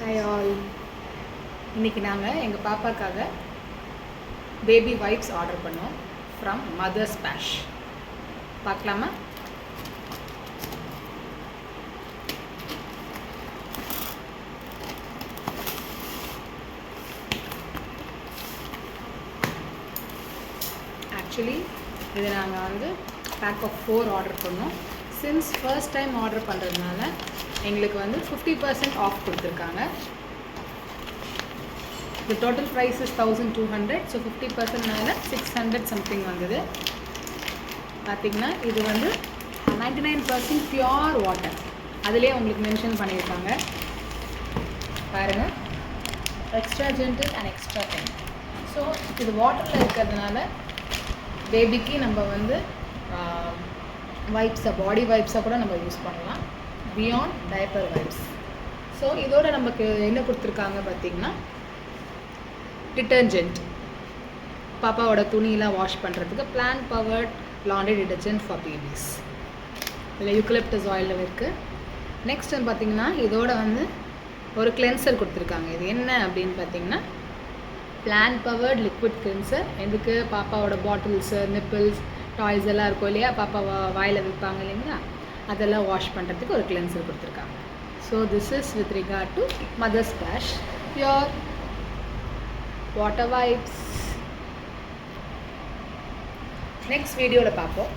Hi all. இன்றைக்கி நாங்கள் எங்கள் பாப்பாக்காக பேபி வைப்ஸ் ஆர்டர் பண்ணோம் ஃப்ரம் மதர்ஸ் பேஷ். பார்க்கலாமா? ஆக்சுவலி இது நாங்கள் பேக் ஆஃப் 4 ஆர்டர் பண்ணோம். சின்ஸ் ஃபர்ஸ்ட் டைம் ஆர்டர் பண்ணுறதுனால எங்களுக்கு 50% ஆஃப் கொடுத்துருக்காங்க. The total price is 1200, so 50% மேலே 600 சம்திங் வந்தது. பார்த்திங்கன்னா இது 99% பியூர் வாட்டர். அதிலே உங்களுக்கு மென்ஷன் பண்ணியிருக்காங்க பாருங்கள், extra gentle and extra ten. So இது வாட்டரில் இருக்கிறதுனால பேபிக்கு நம்ம வைப்ஸை, பாடி வைப்ஸை கூட நம்ம யூஸ் பண்ணலாம், பியாண்ட் டைப்பர் வைப்ஸ். ஸோ இதோட நமக்கு என்ன கொடுத்துருக்காங்க பார்த்திங்கன்னா, டிட்டர்ஜென்ட், பாப்பாவோட துணியெலாம் வாஷ் பண்ணுறதுக்கு plant powered laundry detergent for babies. இதில் யூக்கலிப்டஸ் ஆயில் இருக்குது. நெக்ஸ்ட் பார்த்திங்கன்னா இதோட ஒரு கிளென்சர் கொடுத்துருக்காங்க. இது என்ன அப்படின்னு பார்த்திங்கன்னா, பிளான்ட் பவர்ட் லிக்விட் கிளென்சர். எதுக்கு? பாப்பாவோட பாட்டில்ஸு, நிப்பிள்ஸ், டாய்ஸ் எல்லாம் இருக்கும் இல்லையா, பாப்பா வாயில் வைப்பாங்க இல்லைங்களா, அதெல்லாம் வாஷ் பண்ணுறதுக்கு ஒரு கிளென்சர் கொடுத்துருக்காங்க. So this is with regard to Mother Sparsh pure water wipes. Next வீடியோவில் பார்ப்போம்.